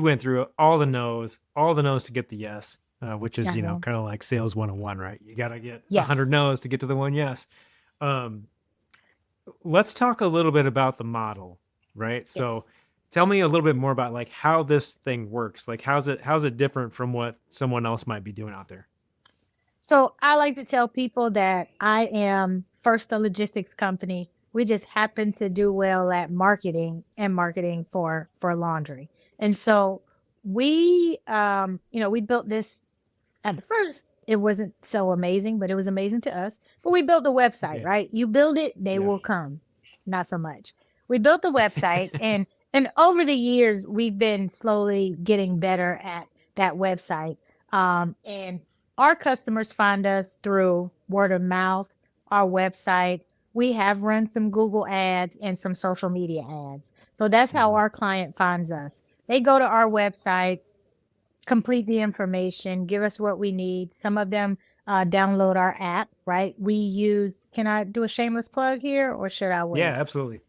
you went through all the no's to get the yes, which is, you know, Uh-huh. kind of like sales 101, right? You got to get 100 Yes. no's to get to the one yes. Um, let's talk a little bit about the model, right? Yes. So tell me a little bit more about like how this thing works. Like how's it different from what someone else might be doing out there? So I like to tell people that I am first a logistics company. We just happen to do well at marketing and marketing for laundry. And so we built this at the first. It wasn't so amazing, but it was amazing to us. But we built a website, Yeah. right? You build it, they Yeah. will come. Not so much. We built the website and over the years we've been slowly getting better at that website. And our customers find us through word of mouth, our website. We have run some Google ads and some social media ads. So that's how Mhm. our client finds us. They go to our website, complete the information, give us what we need. Some of them download our app, right? We use, can I do a shameless plug here or should I Yeah, wait? absolutely.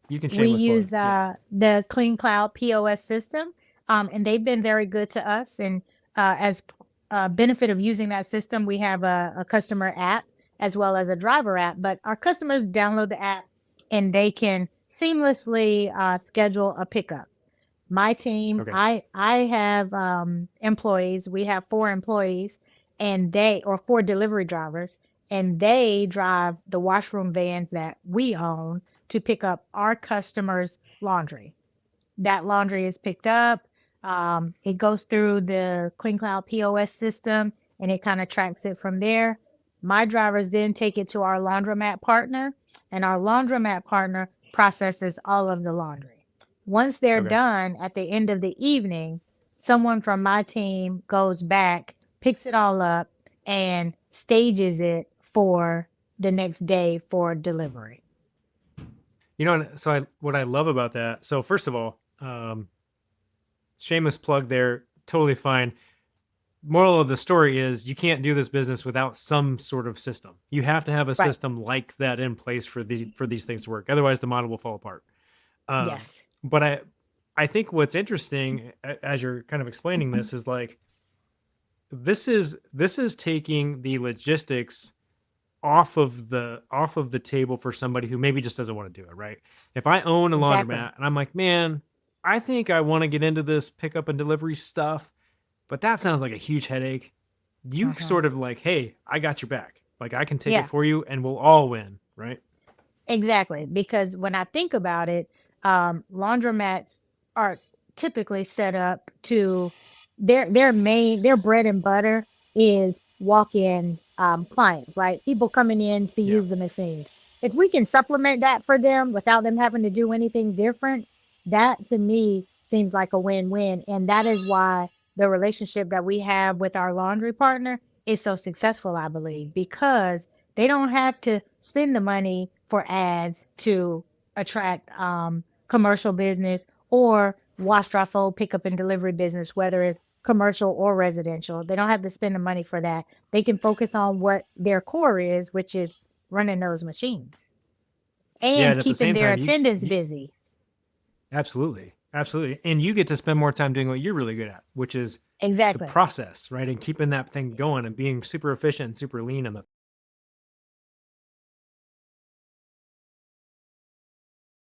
You can We shameless plug. use Yeah. the Clean Cloud POS system, and they've been very good to us. And as benefit of using that system, we have a customer app as well as a driver app. But our customers download the app and they can seamlessly schedule a pickup. My team, Okay. I have employees. We have 4 employees, and they or 4 delivery drivers, and they drive the washroom vans that we own to pick up our customers' laundry. That laundry is picked up. It goes through the Clean Cloud POS system, and it kind of tracks it from there. My drivers then take it to our laundromat partner, and our laundromat partner processes all of the laundry. Once they're Okay. done at the end of the evening, someone from my team goes back, picks it all up, and stages it for the next day for delivery. You know, so what I love about that. So first of all, shameless plug there, totally fine. Moral of the story is you can't do this business without some sort of system. You have to have a Right. system like that in place for these things to work. Otherwise, the model will fall apart. Um, Yes. but I think what's interesting as you're kind of explaining this is like this is taking the logistics off of the table for somebody who maybe just doesn't want to do it, right? If I own a Exactly. laundromat and I'm like, man, I think I want to get into this pickup and delivery stuff, but that sounds like a huge headache. You Uh-huh. sort of like, hey, I got your back. Like I can take it Yeah. for you and we'll all win, right? Exactly, because when I think about it, laundromats are typically set up to their bread and butter is walk-in clients, right? People coming in to Yeah. use the machines. If we can supplement that for them without them having to do anything different, that to me seems like a win-win. And that is why the relationship that we have with our laundry partner is so successful, I believe, because they don't have to spend the money for ads to attract commercial business or wash, dry, fold, pickup and delivery business, whether it's commercial or residential. They don't have to spend the money for that. They can focus on what their core is, which is running those machines Yeah. and And at the keeping same their time, attendants you busy. absolutely, absolutely. And you get to spend more time doing what you're really good at, which is the Exactly. process, right? And keeping that thing going and being super efficient and super lean in the